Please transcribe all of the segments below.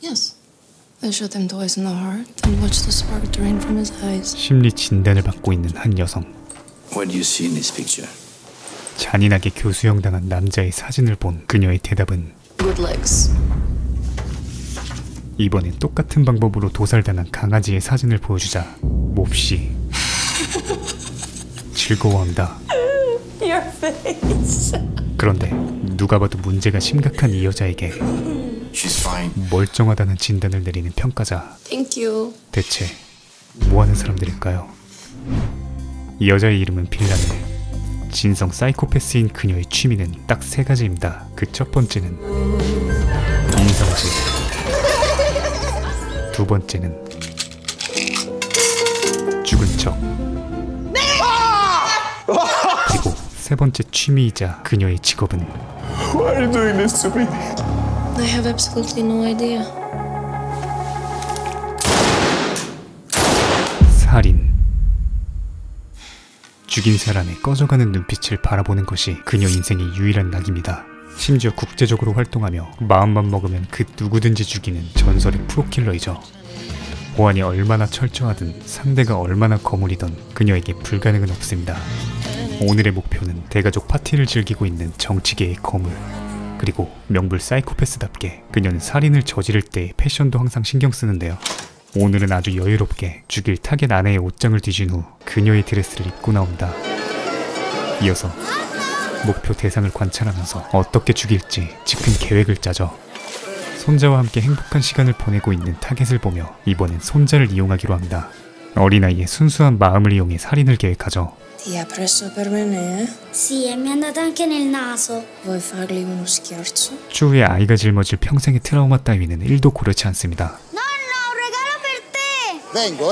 Yes. I shot him twice in the heart and watched the spark drain from his eyes. 심리 진단을 받고 있는 한 여성. What do you see in this picture? 잔인하게 교수형당한 남자의 사진을 본 그녀의 대답은 Good legs. 이번엔 똑같은 방법으로 도살당한 강아지의 사진을 보여주자 몹시 즐거워한다. Your face. 그런데 누가 봐도 문제가 심각한 이 여자에게 She's fine. 멀쩡하다는 진단을 내리는 평가자. Thank you. 대체 뭐하는 사람들일까요? 이 여자의 이름은 빌라넬. 진성 사이코패스인 그녀의 취미는 딱 3가지입니다. 그 첫 번째는 인성질, 두 번째는 죽은 척, 그리고 세 번째 취미이자 그녀의 직업은 Why are you doing this to me? I have absolutely no idea. 살인. 죽인 사람의 꺼져가는 눈빛을 바라보는 것이 그녀 인생의 유일한 낙입니다. 심지어 국제적으로 활동하며 마음만 먹으면 그 누구든지 죽이는 전설의 프로킬러이죠. 보안이 얼마나 철저하든 상대가 얼마나 거물이던 그녀에게 불가능은 없습니다. 오늘의 목표는 대가족 파티를 즐기고 있는 정치계의 거물. 그리고 명불 사이코패스답게 그녀는 살인을 저지를 때의 패션도 항상 신경 쓰는데요. 오늘은 아주 여유롭게 죽일 타겟 아내의 옷장을 뒤진 후 그녀의 드레스를 입고 나온다. 이어서 목표 대상을 관찰하면서 어떻게 죽일지 짚은 계획을 짜죠. 손자와 함께 행복한 시간을 보내고 있는 타겟을 보며 이번엔 손자를 이용하기로 합니다. 어린아이의 순수한 마음을 이용해 살인을 계획하죠. Ti ha preso per me? Sì, e mi è andata anche nel naso. Vuoi fargli uno scherzo? 추후에 아이가 짊어질 평생의 트라우마 따위는 1도 고려치 않습니다. Nonno, un regalo per te! Vengo,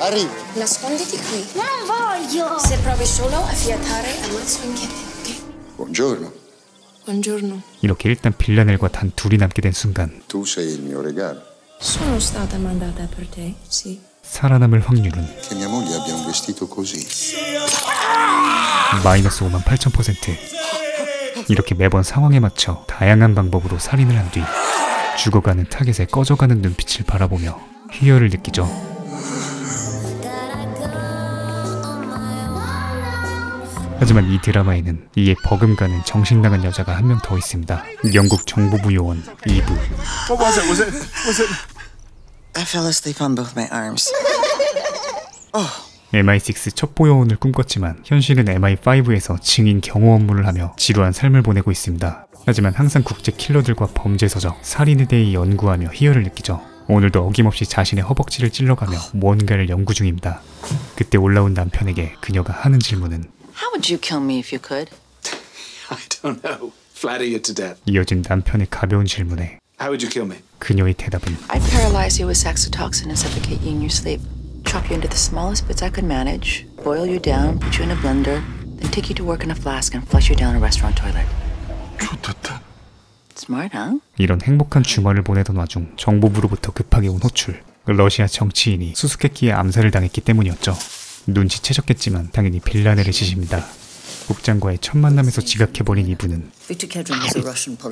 arrivo. Nasconditi qui. Ma non voglio! Se provi solo a fiatare, ammazzo inquiete, ok? Buongiorno. Buongiorno. 이렇게 일단 빌라넬과 단 둘이 남게 된 순간 Tu sei il mio regalo. Sono stata mandata per te, sì. 살아남을 확률은 Che mia moglie abbia un vestito così. 마이너스 58,000%. 이렇게 매번 상황에 맞춰 다양한 방법으로 살인을 한 뒤 죽어가는 타겟의 꺼져가는 눈빛을 바라보며 희열을 느끼죠. 하지만 이 드라마에는 이에 버금가는 정신나간 여자가 한 명 더 있습니다. 영국 정보부 요원 이브. What was it? Was it? I fell asleep on both my arms. MI6 첩보 요원을 꿈꿨지만 현실은 MI5에서 증인 경호 업무를 하며 지루한 삶을 보내고 있습니다. 하지만 항상 국제 킬러들과 범죄 서적, 살인에 대해 연구하며 희열을 느끼죠. 오늘도 어김없이 자신의 허벅지를 찔러가며 무언가를 연구 중입니다. 그때 올라온 남편에게 그녀가 하는 질문은 How would you kill me if you could? I don't know. Flatter you to death. 이어진 남편의 가벼운 질문에 How would you kill me? 그녀의 대답은 I'd paralyze you with saxitoxin and suffocate you in your sleep. Chop you into the smallest bits I could manage, boil you down, put you in a blender, then take you to work in a flask and flush you down a restaurant toilet. 좋다. Smart, huh? 이런 행복한 주말을 보내던 와중 정보부로부터 급하게 온 호출. 러시아 정치인이 수수께끼에 암살을 당했기 때문이었죠. 눈치채셨겠지만 당연히 빌라넬의 짓입니다. 국장과의 첫 만남에서 지각해버린 이분은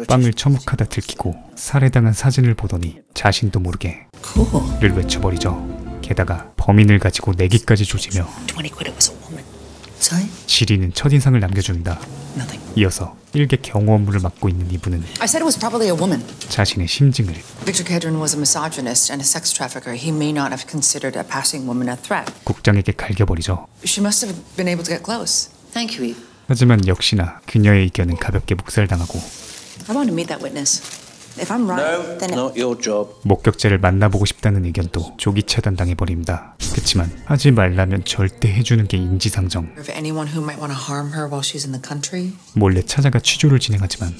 빵을 처묵하다 들키고 살해당한 사진을 보더니 자신도 모르게 를 외쳐버리죠. 게다가 범인을 가지고 내기까지 조지며 지리는 첫인상을 남겨줍니다. 이어서 일개 경호 업무를 맡고 있는 이분은 I said it was probably a woman. 자신의 심증을 Victor Kedron was a misogynist and a sex trafficker. He may not have considered a passing woman a threat. 국장에게 갈겨버리죠. She must have been able to get close. Thank you, Eve. 하지만 역시나 그녀의 의견은 가볍게 묵살당하고 I want to meet that witness. If I'm right, then Not your job. 목격자를 만나보고 싶다는 의견도 조기 차단당해버립니다. 그치만 하지 말라면 절대 해주는 게 인지상정. if anyone who might want to harm her while she's in the country. 몰래 찾아가 취조를 진행하지만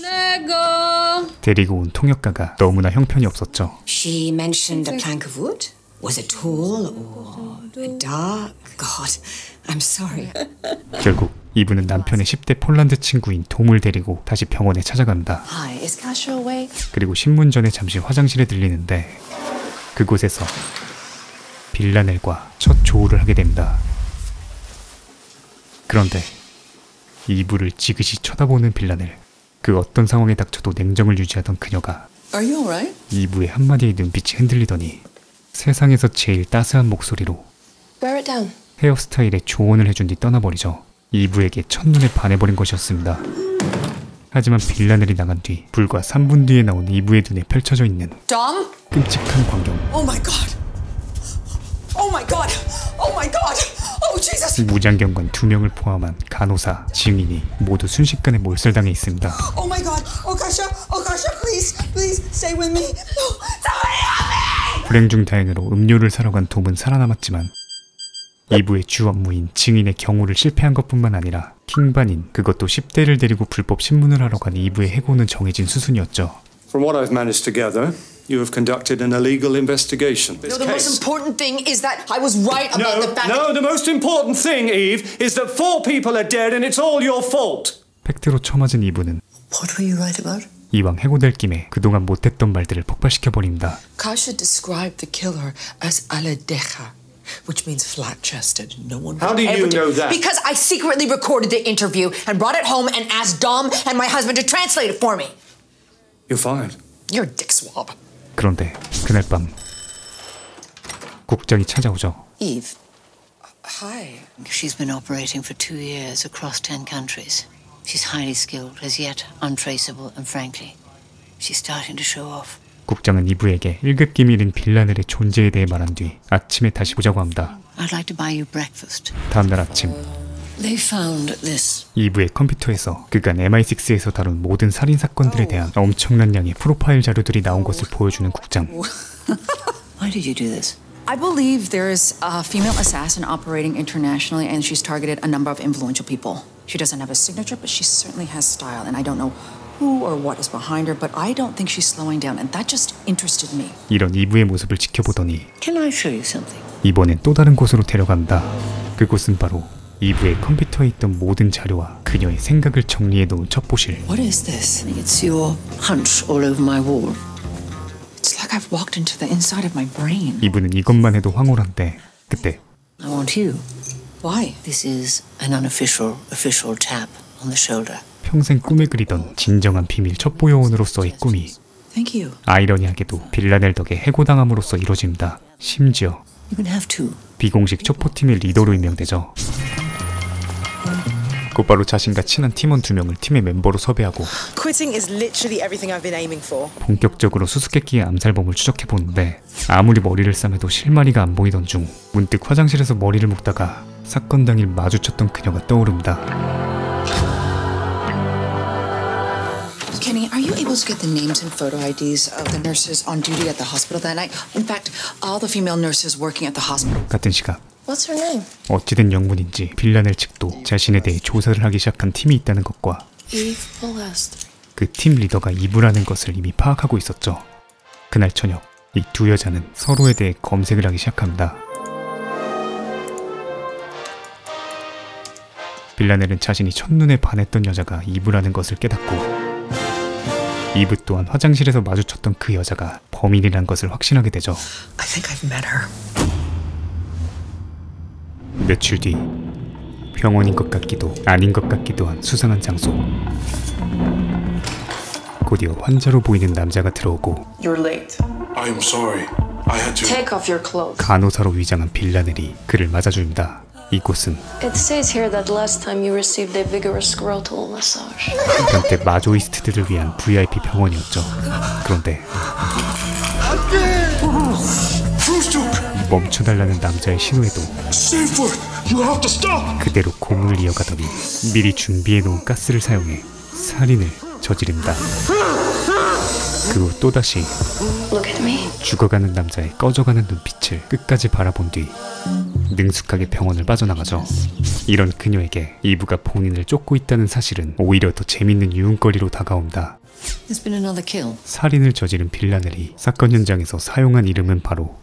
데리고 온 통역가가 너무나 형편이 없었죠. She mentioned a plank of wood. Was it tall or dark? God, I'm sorry. 결국 이분은 남편의 10대 폴란드 친구인 톰을 데리고 다시 병원에 찾아갑니다. Hi, is Kasha awake? 그리고 신문 전에 잠시 화장실에 들리는데 그곳에서 빌라넬과 첫 조우를 하게 됩니다. 그런데 이불을 지그시 쳐다보는 빌라넬. 그 어떤 상황에 닥쳐도 냉정을 유지하던 그녀가 Are you alright? 이브의 한마디에 눈빛이 흔들리더니 세상에서 제일 따스한 목소리로 Wear it down. 헤어스타일에 조언을 해준 뒤 떠나버리죠. 이브에게 첫눈에 반해버린 것이었습니다. 하지만 빌라넬이 나간 뒤 불과 3분 뒤에 나온 이브의 눈에 펼쳐져 있는 Dom? 끔찍한 광경. Oh my god. Oh my god. Oh my god. Oh Jesus. 무장경관 2명을 포함한 간호사, 증인이 모두 순식간에 몰살당해 있습니다. Oh my god. Okasha. Okasha, please. Please stay with me. No. Somebody help me. 불행 중 다행으로 음료를 사러 간 돔은 살아남았지만 이브의 주 업무인 증인의 경호를 실패한 것뿐만 아니라 킹반인, 그것도 10대를 데리고 불법 신문을 하러 간 이브의 해고는 정해진 수순이었죠. From what I've managed to gather, you have conducted an illegal investigation. No, the most important thing is that I was right about the fact. No, the most important thing, Eve, is that 4 people are dead and it's all your fault. 팩트로 쳐맞은 이브는 What were you right about? 이왕 해고될 김에 그동안 못했던 말들을 폭발시켜버립니다. Kasha described the killer as aladeja, which means flat-chested. No one. How do you know that? Because I secretly recorded the interview and brought it home and asked Dom and my husband to translate it for me. You're fired. You're a dick swab. 그런데 그날 밤 국장이 찾아오죠. Eve. Hi. She's been operating for 2 years across 10 countries. She's highly skilled, as yet untraceable, and frankly, she's starting to show off. 국장은 이브에게 1급 기밀인 빌라넬의 존재에 대해 말한 뒤 아침에 다시 보자고 합니다. I'd like to buy you breakfast. 다음날 아침 They found this. 이브의 컴퓨터에서 그간 MI6에서 다룬 모든 살인사건들에 대한 엄청난 양의 프로파일 자료들이 나온 것을 보여주는 국장. Why did you do this? I believe there's a female assassin operating internationally and she's targeted a number of influential people. She doesn't have a signature, but she certainly has style, and I don't know who or what is behind her, but I don't think she's slowing down, and that just interested me. 이런 이브의 모습을 지켜보더니 Can I show you something? 이번엔 또 다른 곳으로 데려간다. 그곳은 바로 이브의 컴퓨터에 있던 모든 자료와 그녀의 생각을 정리해 놓은 첩보실. What is this? It's your hunch all over my wall. It's like I've walked into the inside of my brain. 이브는 이것만 해도 황홀한데 그때 I want you. Why? This is an unofficial, official tap on the shoulder. 평생 꿈에 그리던 진정한 비밀 첩보 요원으로서의 꿈이 Thank you. 아이러니하게도 빌라넬 덕에 해고당함으로써 이뤄집니다. 심지어 You can have 2. 비공식 첩보팀의 리더로 임명되죠. 곧바로 자신과 친한 팀원 2명을 팀의 멤버로 섭외하고 Quitting is literally everything I've been aiming for. 본격적으로 수수께끼의 암살범을 추적해보는데 아무리 머리를 싸매도 실마리가 안 보이던 중 문득 화장실에서 머리를 묶다가 사건 당일 마주쳤던 그녀가 떠오릅니다. Kenny, are you able to get the names and photo IDs of the nurses on duty at the hospital that night? In fact, all the female nurses working at the hospital. 같은 시각 What's her name? 어찌된 영문인지 빌라넬 측도 자신에 대해 조사를 하기 시작한 팀이 있다는 것과 Eve Pilastri. 그 팀 리더가 이브라는 것을 이미 파악하고 있었죠. 그날 저녁 이 2 여자는 서로에 대해 검색을 하기 시작합니다. 빌라넬은 자신이 첫눈에 반했던 여자가 이브라는 것을 깨닫고 이브 또한 화장실에서 마주쳤던 그 여자가 범인이란 것을 확신하게 되죠. I think I've met her. 며칠 뒤 병원인 것 같기도 아닌 것 같기도 한 수상한 장소. 곧이어 환자로 보이는 남자가 들어오고 You're late. I am sorry. I had to. Take off your clothes. 간호사로 위장한 빌라넬이 그를 맞아줍니다. 이곳은 It says here that last time you received a vigorous scrotal massage. 한때 마조이스트들을 위한 VIP 병원이었죠. 그런데 멈춰달라는 남자의 신호에도 그대로 고문을 이어가더니 미리 준비해놓은 가스를 사용해 살인을 저지릅니다. 그 후 또다시 Look at me. 죽어가는 남자의 꺼져가는 눈빛을 끝까지 바라본 뒤 능숙하게 병원을 빠져나가죠. 이런 그녀에게 이브가 본인을 쫓고 있다는 사실은 오히려 더 재밌는 유흥거리로 다가온다. There's been another kill. 살인을 저지른 빌라넬이 사건 현장에서 사용한 이름은 바로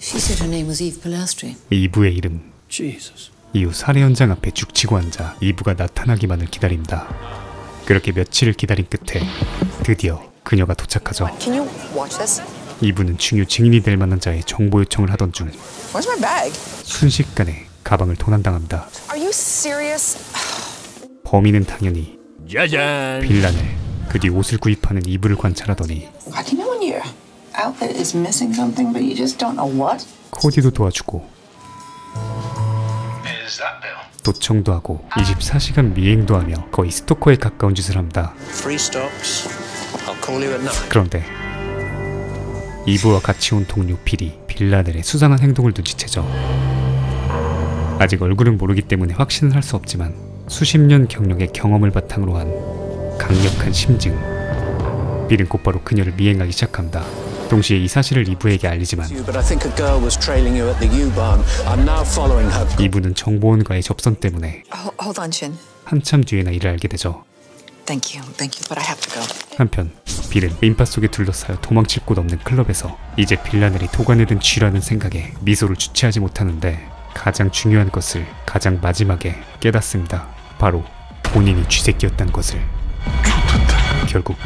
She said her name was Eve Pilastri. 이브의 이름. Jesus. 이후 살해 현장 앞에 죽치고 앉아 이브가 나타나기만을 기다립니다. 그렇게 며칠을 기다린 끝에 드디어 그녀가 도착하죠. Can you watch this? 이브는 중요 증인이 될 만한 자의 정보 요청을 하던 중 Where's my bag? 순식간에 가방을 도난당합니다. Are you serious? 범인은 당연히 빌라넬. 그 뒤 옷을 구입하는 이브를 관찰하더니 How do you know when your outfit is missing something but you just don't know what? 코디도 도와주고 도청도 하고 24시간 미행도 하며 거의 스토커에 가까운 짓을 합니다. 그런데 이브와 같이 온 동료 빌이 빌라넬의 수상한 행동을 눈치채죠. 아직 얼굴은 모르기 때문에 확신을 할 수 없지만 수십 년 경력의 경험을 바탕으로 한 강력한 심증. 빌은 곧바로 그녀를 미행하기 시작합니다. 동시에 이 사실을 이브에게 알리지만 이브는 정보원과의 접선 때문에 Hold on, Shin. 한참 뒤에나 이를 알게 되죠. Thank you, but I have to go. 한편 빌은 인파 속에 둘러싸여 도망칠 곳 없는 클럽에서 이제 빌라넬이 도가내든 쥐라는 생각에 미소를 주체하지 못하는데 가장 중요한 것을 가장 마지막에 깨닫습니다. 바로 본인이 쥐새끼였다는 것을. 결국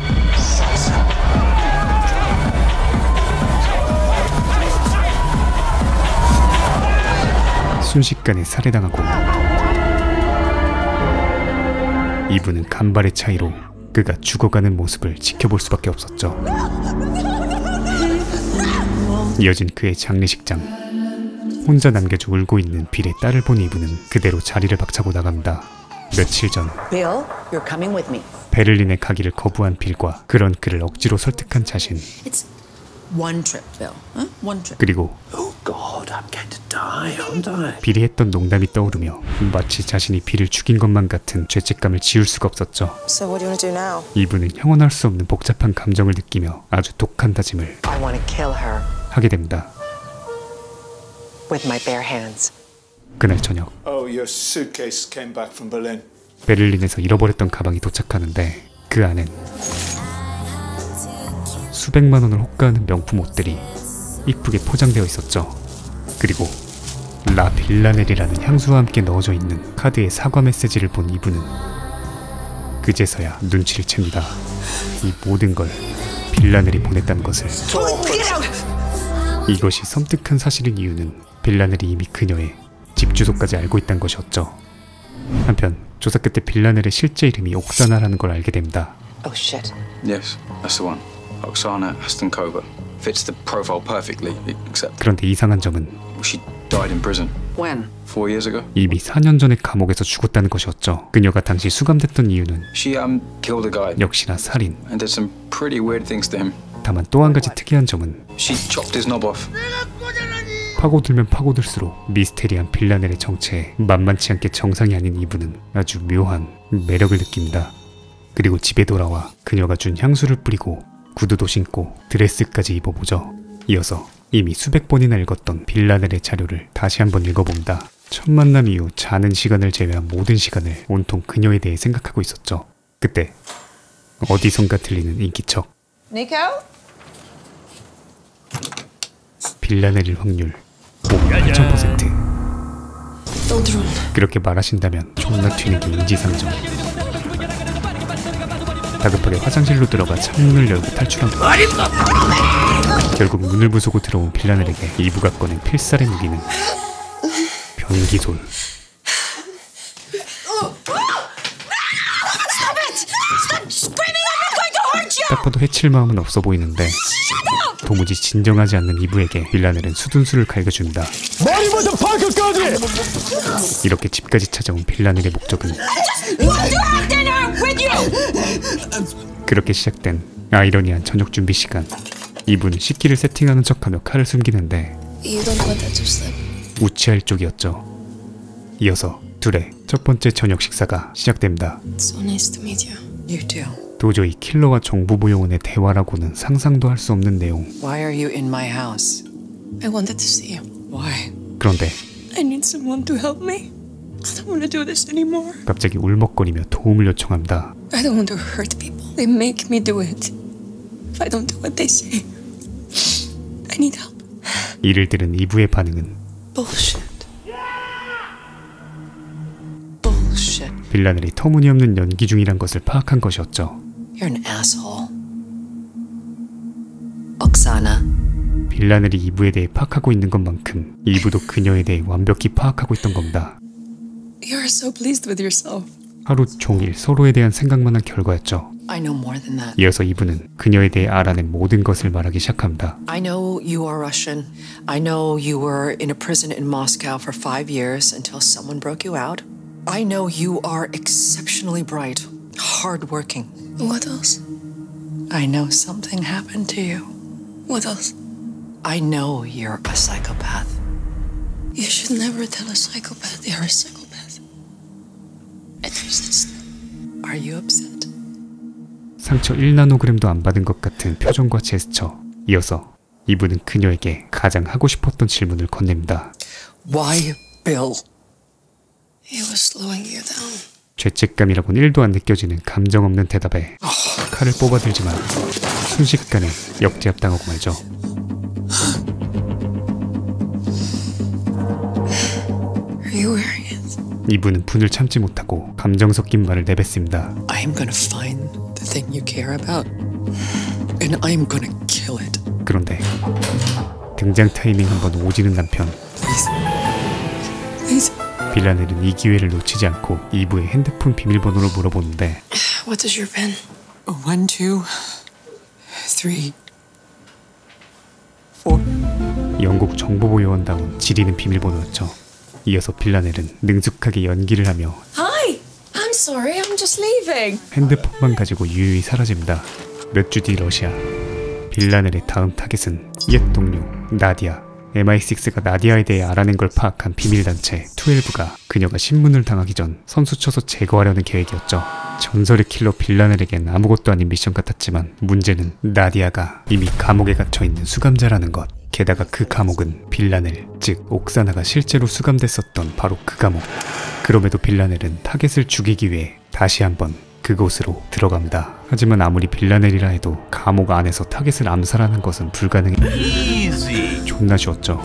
순식간에 살해당하고 이브는 간발의 차이로 그가 죽어가는 모습을 지켜볼 수밖에 없었죠. 이어진 그의 장례식장. 혼자 남겨져 울고 있는 빌의 딸을 본 이브는 그대로 자리를 박차고 나갑니다. 며칠 전 Bill, you're coming with me. 베를린에 가기를 거부한 빌과 그런 그를 억지로 설득한 자신. It's one trip, Bill. One trip. 그리고 God, I'm going to die, aren't I? 빌이 했던 농담이 떠오르며 마치 자신이 빌을 죽인 것만 같은 죄책감을 지울 수가 없었죠. So what do you want to do now? 이브는 형언할 수 없는 복잡한 감정을 느끼며 아주 독한 다짐을 I want to kill her 하게 됩니다. with my bare hands. 그날 저녁 Oh, your suitcase came back from Berlin. 베를린에서 잃어버렸던 가방이 도착하는데 그 안엔 수백만 원을 호가하는 명품 옷들이 이쁘게 포장되어 있었죠. 그리고 라 빌라넬이라는 향수와 함께 넣어져 있는 카드의 사과 메시지를 본 이브는 그제서야 눈치를 챕니다. 이 모든 걸 빌라넬이 보냈다는 것을. 이것이 섬뜩한 사실인 이유는 빌라넬이 이미 그녀의 집 주소까지 알고 있다는 것이었죠. 한편 조사 끝에 빌라넬의 실제 이름이 옥사나라는 걸 알게 됩니다. Oh shit. Yes, that's the one. Oksana Hastankova. Fits the profile perfectly, except 그런데 이상한 점은 she died in prison. When? 4 years ago. 이미 4년 전에 감옥에서 죽었다는 것이었죠. 그녀가 당시 수감됐던 이유는 She killed a guy 역시나 살인. and did some pretty weird things to him. 다만 또 한 가지 특이한 점은 She chopped his knob off. 파고들면 파고들수록 미스테리한 빌라넬의 정체에 만만치 않게 정상이 아닌 이브는 아주 묘한 매력을 느낍니다. 그리고 집에 돌아와 그녀가 준 향수를 뿌리고 구두도 신고 드레스까지 입어보죠. 이어서 이미 수백 번이나 읽었던 빌라넬의 자료를 다시 한번 읽어봅니다. 첫 만남 이후 자는 시간을 제외한 모든 시간을 온통 그녀에 대해 생각하고 있었죠. 그때 어디선가 들리는 인기척. Nico? 빌라넬일 확률 8000%. 그렇게 말하신다면 존나 튀는 게 인지상정. 다급하게 화장실로 들어가 창문을 열고 탈출합니다. 결국 문을 부수고 들어온 빌라넬에게 이브가 꺼낸 필살의 무기는 변기솔. 딱 봐도 해칠 마음은 없어 보이는데 도무지 진정하지 않는 이브에게 빌라넬은 수둔수를 갈겨줍니다. 머리부터 발끝까지! 이렇게 집까지 찾아온 빌라넬의 목적은 그렇게 시작된 아이러니한 저녁 준비 시간. 이브는 식기를 세팅하는 척하며 칼을 숨기는데 You don't want that to slip. 우치할 쪽이었죠. 이어서 둘의 첫 번째 저녁 식사가 시작됩니다. So nice to meet you. You too. 도저히 킬러와 정보보요원의 대화라고는 상상도 할 수 없는 내용. Why are you in my house? I wanted to see you. Why? 그런데 I need someone to help me. I don't want to do this anymore. 갑자기 울먹거리며 도움을 요청합니다. I don't want to hurt people. They make me do it. If I don't do what they say, I need help. 이를 들은 이브의 반응은 Bullshit. Bullshit. 빌라넬이 터무니없는 연기 중이란 것을 파악한 것이었죠. You're an asshole. Oksana. 빌라넬이 이브에 대해 파악하고 있는 것만큼 이브도 그녀에 대해 완벽히 파악하고 있던 겁니다. You're so pleased with yourself. 하루 종일 서로에 대한 생각만 한 결과였죠. I know more than that. 이어서 이분은 그녀에 대해 알아낸 모든 것을 말하기 시작합니다. I know you are Russian. I know you were in a prison in Moscow for 5 years until someone broke you out. I know you are exceptionally bright, hardworking. What else? I know something happened to you. What else? I know you're a psychopath. You should never tell a psychopath you're a psychopath. I'm obsessed. Are you upset? 상처 1나노그램도 안 받은 것 같은 표정과 제스처. 이어서 이분은 그녀에게 가장 하고 싶었던 질문을 건넵니다. Why, Bill? He was slowing you down. 죄책감이라고는 1도 안 느껴지는 감정 없는 대답에 칼을 뽑아들지만 순식간에 역제압당하고 말죠. Are you wearing it? 이분은 분을 참지 못하고 감정 섞인 말을 내뱉습니다. I'm gonna find the thing you care about, and I'm gonna kill it. 그런데 등장 타이밍 한번 오지는 남편. Please. 빌라넬은 이 기회를 놓치지 않고 이브의 핸드폰 비밀번호를 물어보는데 What is your pen? 1, 2, 3, 4. 영국 정보보요원다운 지리는 비밀번호였죠. 이어서 빌라넬은 능숙하게 연기를 하며 Hi! I'm sorry, I'm just leaving. 핸드폰만 가지고 유유히 사라집니다. 몇 주 뒤 러시아. 빌라넬의 다음 타겟은 옛 동료 나디아. MI6가 나디아에 대해 알아낸 걸 파악한 비밀단체 12가 그녀가 신문을 당하기 전 선수 쳐서 제거하려는 계획이었죠. 전설의 킬러 빌라넬에겐 아무것도 아닌 미션 같았지만 문제는 나디아가 이미 감옥에 갇혀있는 수감자라는 것. 게다가 그 감옥은 빌라넬, 즉 옥사나가 실제로 수감됐었던 바로 그 감옥. 그럼에도 빌라넬은 타겟을 죽이기 위해 다시 한번 그곳으로 들어갑니다. 하지만 아무리 빌라넬이라 해도 감옥 안에서 타겟을 암살하는 것은 불가능해. 존나 쉬웠죠.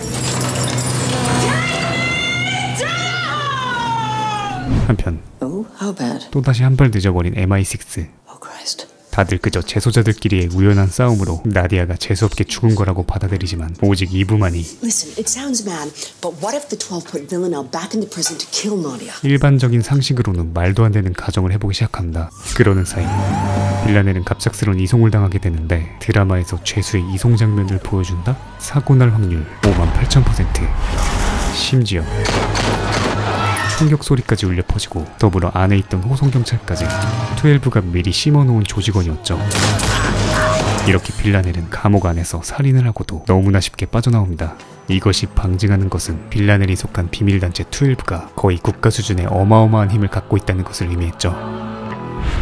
한편 또다시 한 발 늦어버린 MI6. 다들 그저 재소자들끼리의 우연한 싸움으로 나디아가 재수없게 죽은 거라고 받아들이지만 오직 이브만이 Listen, it sounds bad, but what if the 12 put Villanelle back into prison to kill Nadia? 일반적인 상식으로는 말도 안 되는 가정을 해보기 시작합니다. 그러는 사이 빌라넬은 갑작스러운 이송을 당하게 되는데 드라마에서 죄수의 이송 장면을 보여준다? 사고 날 확률 58,000%. 심지어 총격 소리까지 울려 퍼지고 더불어 안에 있던 호송경찰까지 12가 미리 심어놓은 조직원이었죠. 이렇게 빌라넬은 감옥 안에서 살인을 하고도 너무나 쉽게 빠져나옵니다. 이것이 방증하는 것은 빌라넬이 속한 비밀단체 12가 거의 국가 수준의 어마어마한 힘을 갖고 있다는 것을 의미했죠.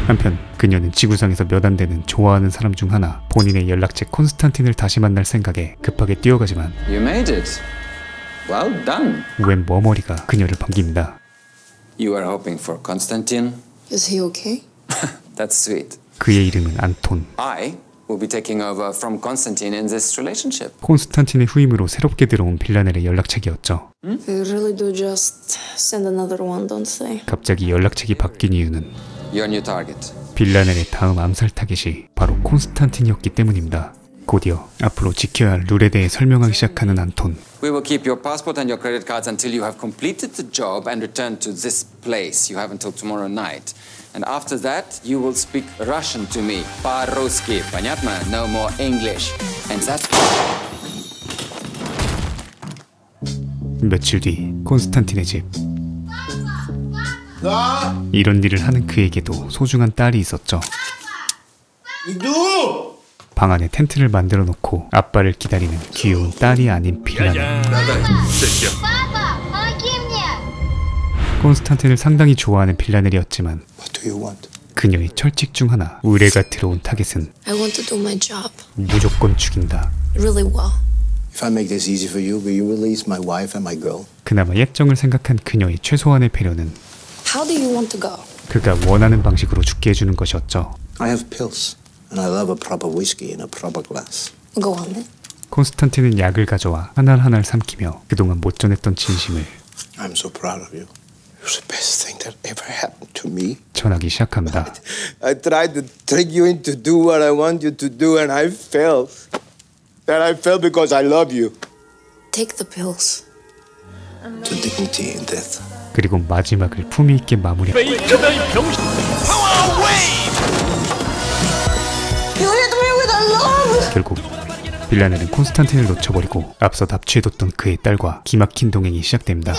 한편 그녀는 지구상에서 몇 안 되는 좋아하는 사람 중 하나, 본인의 연락처 콘스탄틴을 다시 만날 생각에 급하게 뛰어가지만 You made it. Well done. 웬 머머리가 그녀를 반깁니다. You were hoping for Konstantin. Is he okay? That's sweet. 그의 이름은 안톤. I will be taking over from Konstantin in this relationship. 콘스탄틴의 후임으로 새롭게 들어온 빌라넬의 연락책이었죠. They really do just send another one, don't they? 갑자기 연락책이 바뀐 이유는 Your new target. 빌라넬의 다음 암살 타겟이 바로 콘스탄틴이었기 때문입니다. 곧이어 앞으로 지켜야 할 룰에 대해 설명하기 시작하는 안톤. We will keep your passport and your credit cards until you have completed the job and returned to this place. You have until tomorrow night. And after that, you will speak Russian to me. По-русски. Понятно? No more English. And that's... 며칠 뒤 콘스탄틴의 집. 이런 일을 하는 그에게도 소중한 딸이 있었죠. 방 안에 텐트를 만들어 놓고 아빠를 기다리는 귀여운 딸이 아닌 빌라넬. 콘스탄틴을 상당히 좋아하는 빌라넬이었지만 그녀의 철칙 중 하나, 의뢰가 들어온 타겟은 I want to do my job 무조건 죽인다. really well. If I make this easy for you, will you release my wife and my girl? 그나마 예정을 생각한 그녀의 최소한의 배려는 How do you want to go? 그가 원하는 방식으로 죽게 해주는 것이었죠. I have pills, and I love a proper whiskey in a proper glass. Go on then. 콘스탄틴은 약을 가져와 하나하나 삼키며 그동안 못 전했던 진심을 I'm so proud of you. You're the best thing that ever happened to me. 전하기 시작합니다. I tried to trick you into do what I want you to do, and I failed. And I failed because I love you. Take the pills. To dignity in death. 그리고 마지막을 품위 있게 마무리. 결국 빌라넬은 콘스탄틴을 놓쳐버리고 앞서 납치해뒀던 그의 딸과 기막힌 동행이 시작됩니다.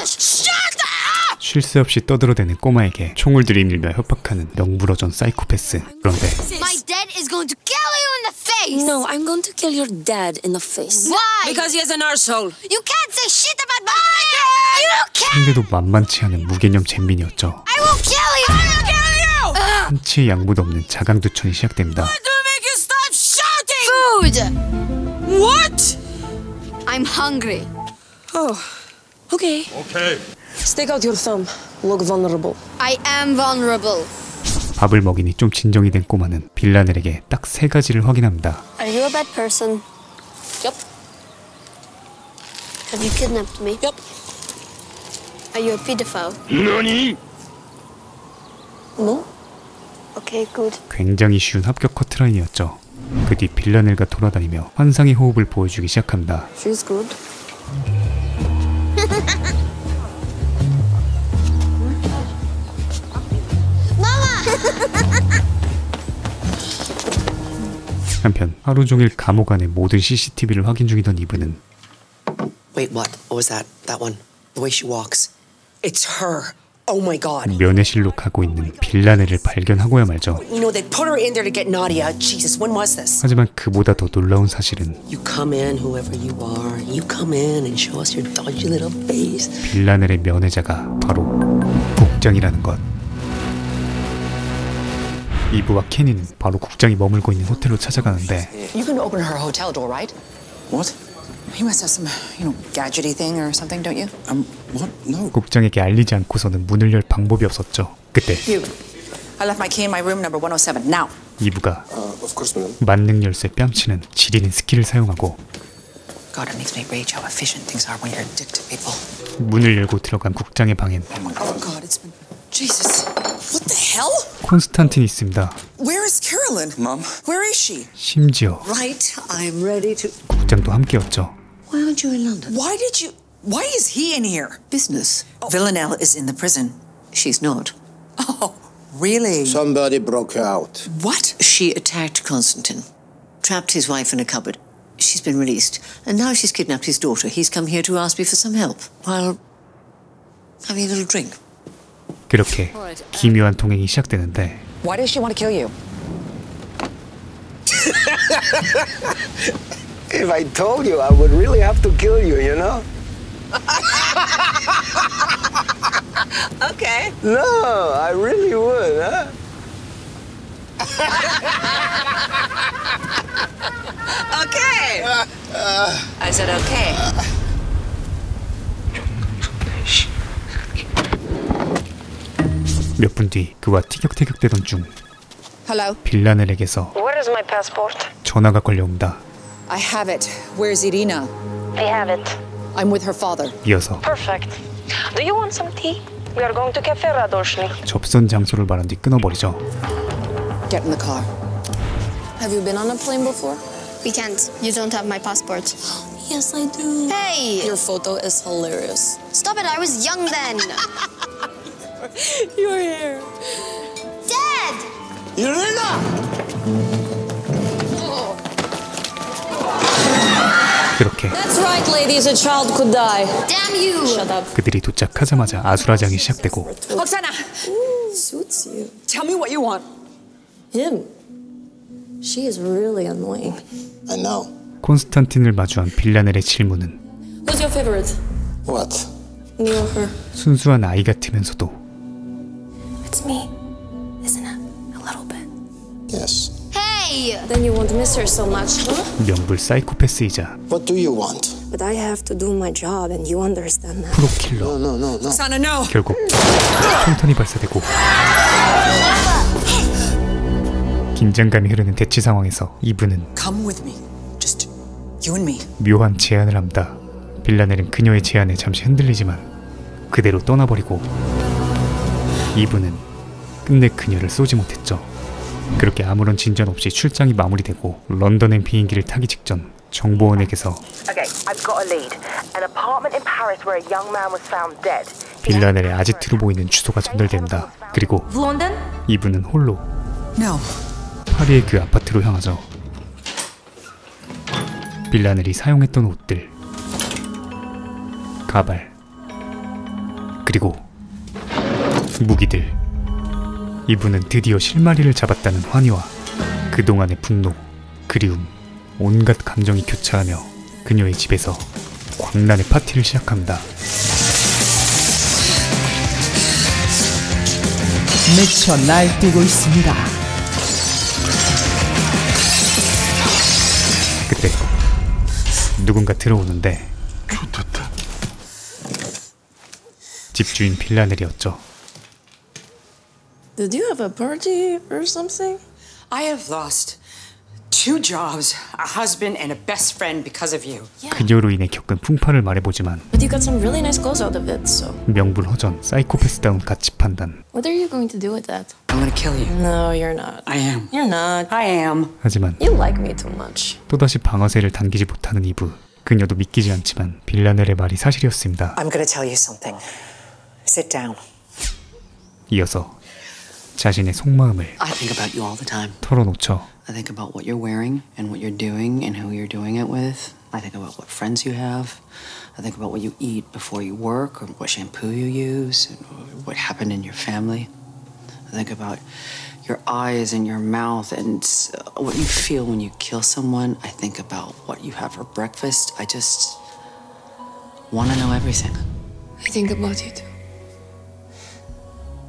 쉴 새 없이 떠들어대는 꼬마에게 총을 들이밀며 협박하는 넉부러진 사이코패스. 그런데 My dad is going to kill you in the face. No, I'm going to kill your dad in the face. Why? Because he is an arsehole. You can't say shit about my dad. You can't. 상대도 만만치 않은 무개념 잼민이었죠. I will kill you. I will kill you. 한치의 양보도 없는 자강두천이 시작됩니다. To make you stop shouting. Food. What? I'm hungry. Oh, okay. Okay. Stick out your thumb. Look vulnerable. I am vulnerable. 밥을 먹이니 좀 진정이 된 꼬마는 빌라넬에게 딱 3가지를 확인합니다. Are you a bad person? Yep. Have you kidnapped me? Yep. Are you a pedophile? NANI? No. Okay, good. 굉장히 쉬운 합격 커트라인이었죠. 그 뒤 빌라넬과 돌아다니며 환상의 호흡을 보여주기 시작합니다. She's good. 한편 하루 종일 감옥 안의 모든 CCTV를 확인 중이던 이브는 Wait, what? What was that? That one? The way she walks. It's her. Oh my god. 면회실로 가고 있는 빌라넬을 발견하고야 말죠. You know, they put her in there to get Nadia. Jesus, when was this? 하지만 그보다 더 놀라운 사실은 You come in, whoever you are. You come in and show us your dodgy little face. 빌라넬의 면회자가 바로 국장이라는 것. 이브와 케니는 바로 국장이 머물고 있는 호텔로 찾아가는데 You can open her hotel door, right? What? You must have some, gadgety thing or something, don't you? What? No. 국장에게 알리지 않고서는 문을 열 방법이 없었죠. 그때 You. I left my key in my room number 107. Now. 이브가 Of course, madam. 만능 열쇠 뺨치는 지리는 스킬을 사용하고 God, it makes me rage how efficient things are when you're a dick to people. 문을 열고 들어간 국장의 방엔 Oh God, it's been... Jesus. What the hell? 콘스탄틴이 있습니다. Where is Carolyn? Mom? Where is she? 심지어 Right, I'm ready to... 국장도 함께였죠. Why aren't you in London? Why did you... Why is he in here? Business. Villanelle is in the prison. She's not. Oh, really? Somebody broke her out. What? She attacked Constantine, trapped his wife in a cupboard. She's been released, and now she's kidnapped his daughter. He's come here to ask me for some help while having a little drink. 그렇게 기묘한 동행이 시작되는데 Why does she want to kill you? If I told you, I would really have to kill you, you know? Okay. No, I really would, huh? Okay. I said okay. 몇 분 뒤 그와 티격태격대던 중 Hello. 빌라넬에게서 Where is my passport? 전화가 걸려온다. I have it. Where's Irina? I have it. I'm with her father. 이어서 Perfect. Do you want some tea? We are going to Cafe Radoshny. 접선 장소를 말한 뒤 끊어버리죠. Get in the car. Have you been on a plane before? We can't. You don't have my passport. Yes, I do. Hey! Your photo is hilarious. Stop it, I was young then. Your hair. Dad! 그렇게 That's right, ladies. A child could die. Damn you! Shut up. 그들이 도착하자마자 아수라장이 시작되고 Oksana, Suits you. tell me what you want. Him. She is really annoying. I know. 콘스탄틴을 마주한 빌라넬의 질문은 Who's your favorite? What? Me or her? 순수한 아이 같으면서도 It's me, isn't it? A little bit. Yes. Hey! Then you won't miss her so much, huh? 명불 사이코패스이자 What do you want? But I have to do my job, and you understand that. 프로킬러. No. Oksana, no. 결국 총탄이 발사되고 긴장감이 흐르는 대치 상황에서 이브는 Come with me. Just you and me. 묘한 제안을 합니다. 빌라넬은 그녀의 제안에 잠시 흔들리지만 그대로 떠나버리고 이브는 끝내 그녀를 쏘지 못했죠. 그렇게 아무런 진전 없이 출장이 마무리되고 런던행 비행기를 타기 직전 정보원에게서 Okay, I've got a lead. An apartment in Paris where a young man was found dead. 빌라넬의 아지트로 보이는 주소가 전달됩니다. 그리고 London? 이브는 홀로 No. 파리의 그 아파트로 향하죠. 빌라넬이 사용했던 옷들, 가발, 그리고 무기들. 이분은 드디어 실마리를 잡았다는 환희와 그동안의 분노, 그리움, 온갖 감정이 교차하며 그녀의 집에서 광란의 파티를 시작합니다. 미쳐 날뛰고 있습니다. 그때 누군가 들어오는데 집주인 빌라넬이었죠. Did you have a party or something? I have lost 2 jobs, a husband, and a best friend because of you. 그녀로 인해 겪은 풍파를 말해보지만 But you got some really nice clothes out of it, so. 명불허전, 사이코패스다운 가치 판단. What are you going to do with that? I'm gonna kill you. No, you're not. I am. You're not. I am. 하지만 You like me too much. 또다시 방아쇠를 당기지 못하는 이브. 그녀도 믿기지 않지만 빌라넬의 말이 사실이었습니다. I'm gonna tell you something. Sit down. 이어서 자신의 속마음을 I think about you all the time. 털어놓죠. I think about what you're wearing and what you're doing and who you're doing it with. I think about what friends you have. I think about what you eat before you work or what shampoo you use and what happened in your family. I think about your eyes and your mouth and what you feel when you kill someone. I think about what you have for breakfast. I just want to know everything. I think about you too.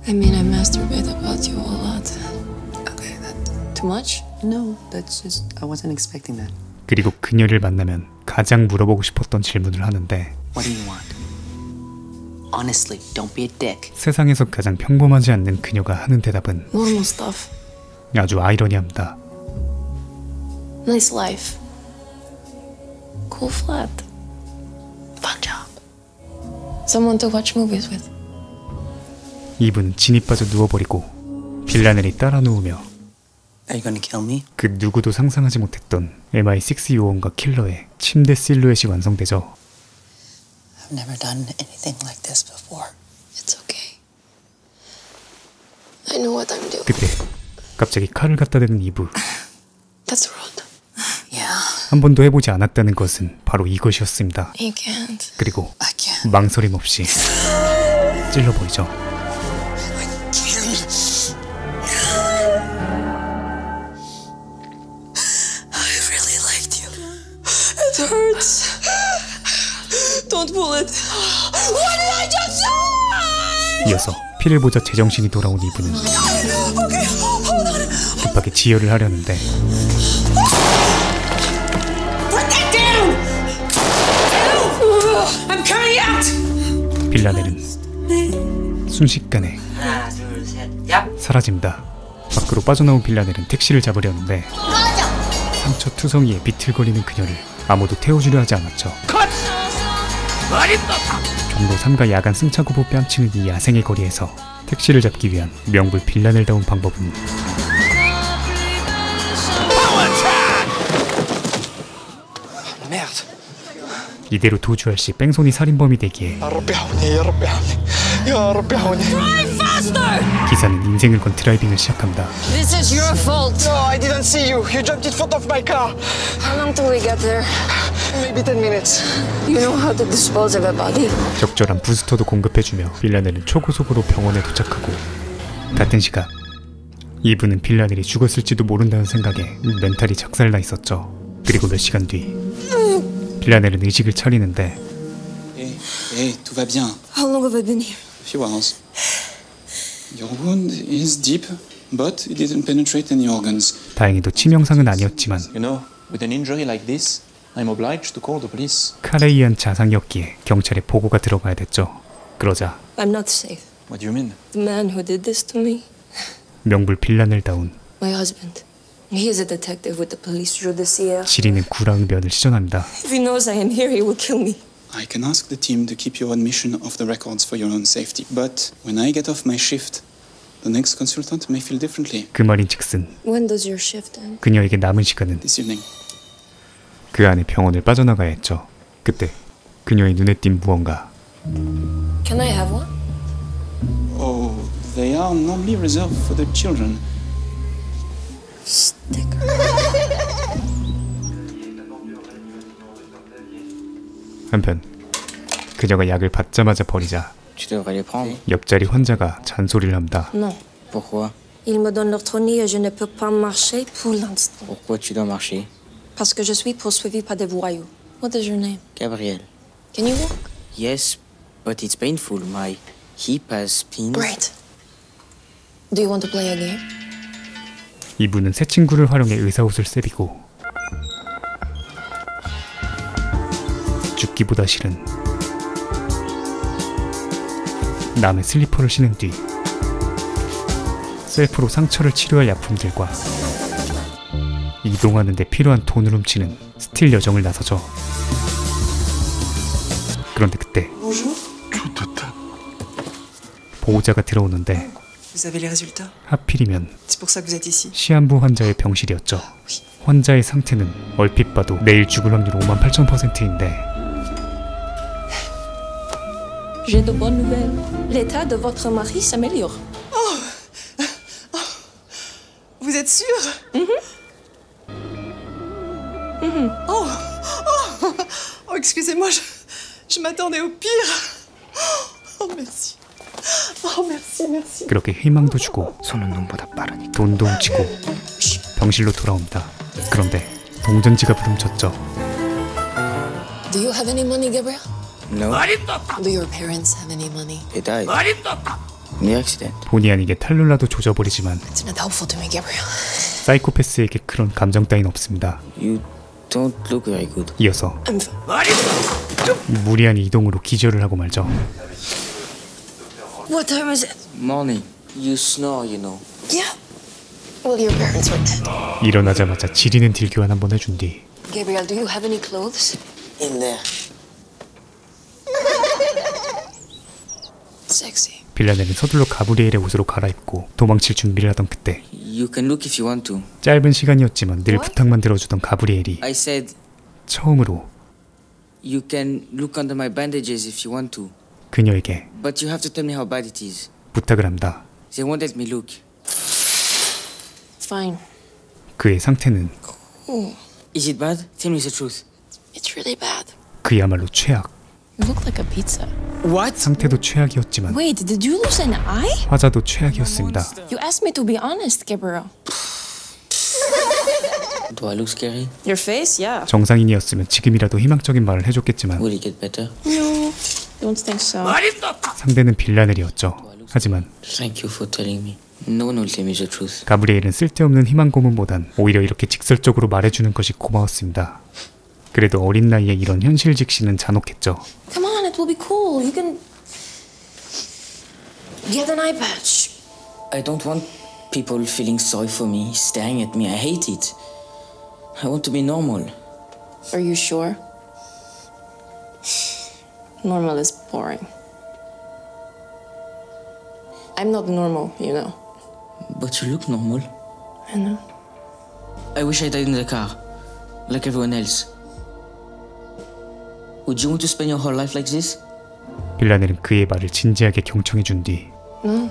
I mean, I masturbate about you a lot. Okay, that too much? No, that's just I wasn't expecting that. 그리고 그녀를 만나면 가장 물어보고 싶었던 질문을 하는데 What do you want? Honestly, don't be a dick. 세상에서 가장 평범하지 않는 그녀가 하는 대답은 Normal stuff. 아주 아이러니합니다. Nice life. Cool flat. Fun job. Someone to watch movies with. 이분 진이 빠져 누워버리고 빌라넬이 따라 누우며 Are you gonna kill me? 그 누구도 상상하지 못했던 MI6 요원과 킬러의 침대 실루엣이 완성되죠. I've never done anything like this before. It's okay. I know what I'm doing. 그때 갑자기 칼을 갖다 대는 이브. That's rude. 한 번도 해보지 않았다는 것은 바로 이것이었습니다. You can't. 그리고 망설임 없이 찔러버리죠. It hurts. Don't pull it. What did I just say? 이어서 피를 보자 제정신이 돌아온 이브는 급하게 지혈을 하려는데 Put that down! I'm coming out! 빌라넬은 순식간에 사라집니다. 밖으로 빠져나온 빌라넬은 택시를 잡으려는데 상처투성이에 비틀거리는 그녀를 아무도 태워주려 하지 않았죠. 종로 3가 야간 승차구보 뺨치는 이 야생의 거리에서 택시를 잡기 위한 명불 빌라넬다운 방법은 이대로 도주할 시 뺑소니 살인범이 되기에 기사는 인생을 건 드라이빙을 시작합니다. This is your fault. No, I didn't see you. You jumped in front of my car. How long till we get there? Maybe 10 minutes. You know how to dispose of a body? 적절한 부스터도 공급해주며 빌라넬은 초고속으로 병원에 도착하고 같은 시각 이브는 빌라넬이 죽었을지도 모른다는 생각에 멘탈이 작살나 있었죠. 그리고 몇 시간 뒤 빌라넬은 의식을 차리는데 Hey, tout va bien. How long have I been here? A few hours. Your wound is deep, but it didn't penetrate any organs. 다행히도 치명상은 아니었지만 You know, with an injury like this, I'm obliged to call the police. 칼에 의한 자상이었기에 경찰에 보고가 들어가야 됐죠. 그러자 I'm not safe. What do you mean? The man who did this to me, 명불 빌라넬다운 my husband. He is a detective with the police judiciaire. 지리는 구라응변을 시전합니다. If he knows I am here, he will kill me. I can ask the team to keep your admission off the records for your own safety. But when I get off my shift, the next consultant may feel differently. 그 말인즉슨 When does your shift end? 그녀에게 남은 시간은 This evening. 그 안에 병원을 빠져나가야 했죠. 그때 그녀의 눈에 띈 무언가. Can I have one? Oh, they are normally reserved for the children. Sticker. 한편 그녀가 약을 받자마자 버리자 옆자리 환자가 잔소리를 합니다. Non. Pourquoi? Ils me donnent l'orthronie et je ne peux pas marcher pour l'instant. Pourquoi tu dois marcher? Parce que je suis poursuivie par des voyous. What is your name? Gabriel. Can you walk? Yes, but it's painful. My hip has been... Great. Do you want to play a game? 이분은 새 친구를 활용해 의사옷을 세비고 죽기보다 싫은 남의 슬리퍼를 신은 뒤 셀프로 상처를 치료할 약품들과 이동하는 데 필요한 돈을 훔치는 스틸 여정을 나서죠. 그런데 그때 보호자가 들어오는데 Vous avez les résultats? 하필이면 C'est pour ça que vous êtes ici. 시한부 환자의 병실이었죠. 환자의 상태는 얼핏 봐도 내일 죽을 확률 58,000%인데 J'ai de bonnes nouvelles. L'état de votre mari s'améliore. Vous êtes sûr? Oh, excusez-moi, je m'attendais au pire. Oh, merci. Oh, merci. 그렇게 희망도 주고 손은 눈보다 빠르니까. 돈도 훔치고 병실로 돌아옵니다. 그런데 동전지갑을 훔쳤죠. Do you have any money, Gabriel? No, Do your parents have any money? they died. In the accident. 본의 아니게 탈룰라도 조져버리지만 It's not helpful to me, Gabriel. 사이코패스에게 그런 감정 따윈 없습니다. You don't look very good. 이어서 무리한 이동으로 기절을 하고 말죠. What time is it? Morning. You snore, you know. Yeah. Well, your parents were dead. 일어나자마자 지리는 딜교환 한번 해준 뒤 Gabriel, do you have any clothes? In there. Sexy. 빌라넬은 서둘러 가브리엘의 옷으로 갈아입고 도망칠 준비를 하던 그때 You can look if you want to. 짧은 시간이었지만 늘 부탁만 들어주던 가브리엘이 I said 처음으로 you can look under my bandages if you want to. 그녀에게 But you have to tell me how bad it is. 부탁을 합니다. They won't let me look. Fine. 그의 상태는 Is it bad? Tell me the truth. It's really bad. 그야말로 최악. You look like a pizza. What? 상태도 최악이었지만 Wait, did you lose an eye? 화자도 최악이었습니다. You asked me to be honest, Gabriel. Do I look scary? Your face, yeah. 정상인이었으면 지금이라도 희망적인 말을 해줬겠지만 Will it get better? No, don't think so. 상대는 빌라넬이었죠. 하지만 Thank you for telling me. No one will tell me the truth. 가브리엘은 쓸데없는 희망 고문보단 오히려 이렇게 직설적으로 말해주는 것이 고마웠습니다. 그래도 어린 나이에 이런 현실 직시는 잔혹했죠. Come on, it will be cool. You can get an eye patch. I don't want people feeling sorry for me, staring at me. I hate it. I want to be normal. Are you sure? Normal is boring. I'm not normal, you know. But you look normal. I know. I wish I died in the car, like everyone else. Would you want to spend your whole life like this? 빌라넬은 그의 말을 진지하게 경청해준 뒤 No.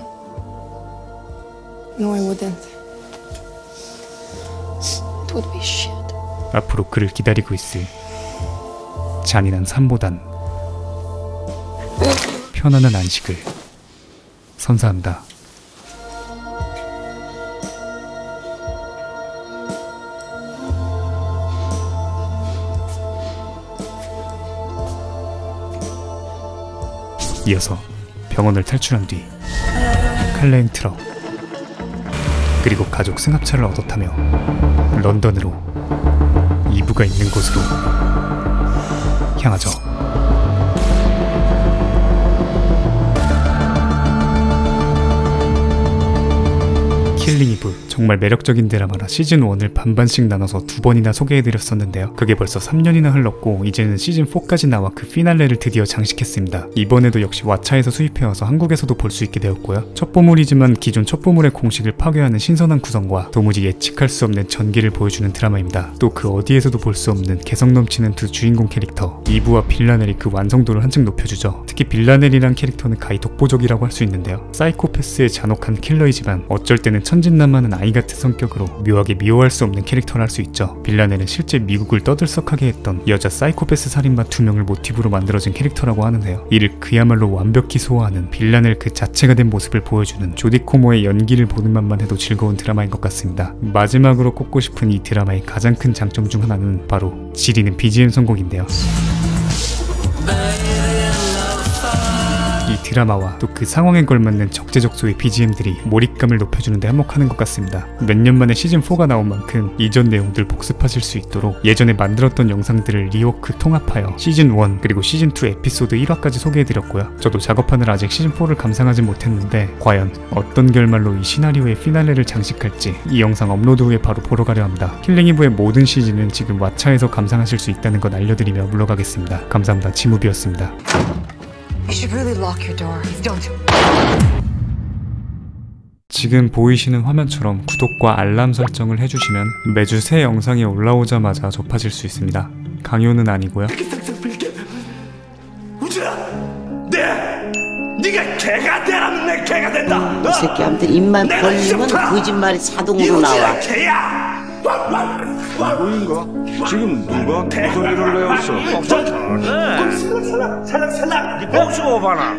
No, I wouldn't. It would be shit. 앞으로 그를 기다리고 있을 잔인한 삶보단 편안한 안식을 선사한다. 이어서 병원을 탈출한 뒤 칼레인 트럭 그리고 가족 승합차를 얻어 타며 런던으로 이브가 있는 곳으로 향하죠. 킬링 이브 정말 매력적인 드라마라 시즌1을 반반씩 나눠서 2번이나 소개해드렸었는데요. 그게 벌써 3년이나 흘렀고 이제는 시즌4까지 나와 그 피날레를 드디어 장식했습니다. 이번에도 역시 왓챠에서 수입해와서 한국에서도 볼 수 있게 되었고요. 첫보물이지만 기존 첫보물의 공식을 파괴하는 신선한 구성과 도무지 예측할 수 없는 전기를 보여주는 드라마입니다. 또 그 어디에서도 볼 수 없는 개성 넘치는 두 주인공 캐릭터 이브와 빌라넬이 그 완성도를 한층 높여주죠. 특히 빌라넬이란 캐릭터는 가히 독보적이라고 할 수 있는데요. 사이코패스의 잔혹한 킬러이지만 어쩔 때는 천진난만한 아이 같은 성격으로 묘하게 미워할 수 없는 캐릭터를 할 수 있죠. 빌라네는 실제 미국을 떠들썩하게 했던 여자 사이코패스 살인마 2명을 모티브로 만들어진 캐릭터라고 하는데요. 이를 그야말로 완벽히 소화하는 빌라넬 그 자체가 된 모습을 보여주는 조디 코모의 연기를 보는 맛만 해도 즐거운 드라마인 것 같습니다. 마지막으로 꼽고 싶은 이 드라마의 가장 큰 장점 중 하나는 바로 지리는 BGM 선곡인데요. 이 드라마와 또 그 상황에 걸맞는 적재적소의 BGM들이 몰입감을 높여주는데 한몫하는 것 같습니다. 몇 년 만에 시즌4가 나온 만큼 이전 내용들 복습하실 수 있도록 예전에 만들었던 영상들을 리워크 통합하여 시즌1 그리고 시즌2 에피소드 1화까지 소개해드렸고요. 저도 작업하느라 아직 시즌4를 감상하지 못했는데 과연 어떤 결말로 이 시나리오의 피날레를 장식할지 이 영상 업로드 후에 바로 보러 가려 합니다. 킬링이브의 모든 시즌은 지금 왓챠에서 감상하실 수 있다는 것 알려드리며 물러가겠습니다. 감사합니다. 지무비였습니다. You should really lock your door. Don't. 지금 보이시는 화면처럼 구독과 알람 설정을 해주시면 매주 새 영상이 올라오자마자 접하실 수 있습니다. 강요는 아니고요. 우주야, 네가 개가 되라면 내 개가 된다. 이 새끼한테 입만 벌리면 거짓말이 자동으로 나와. 개야. 누구인가? 지금 누가 소리를 내었어? 살락. 네 복수고 봐라.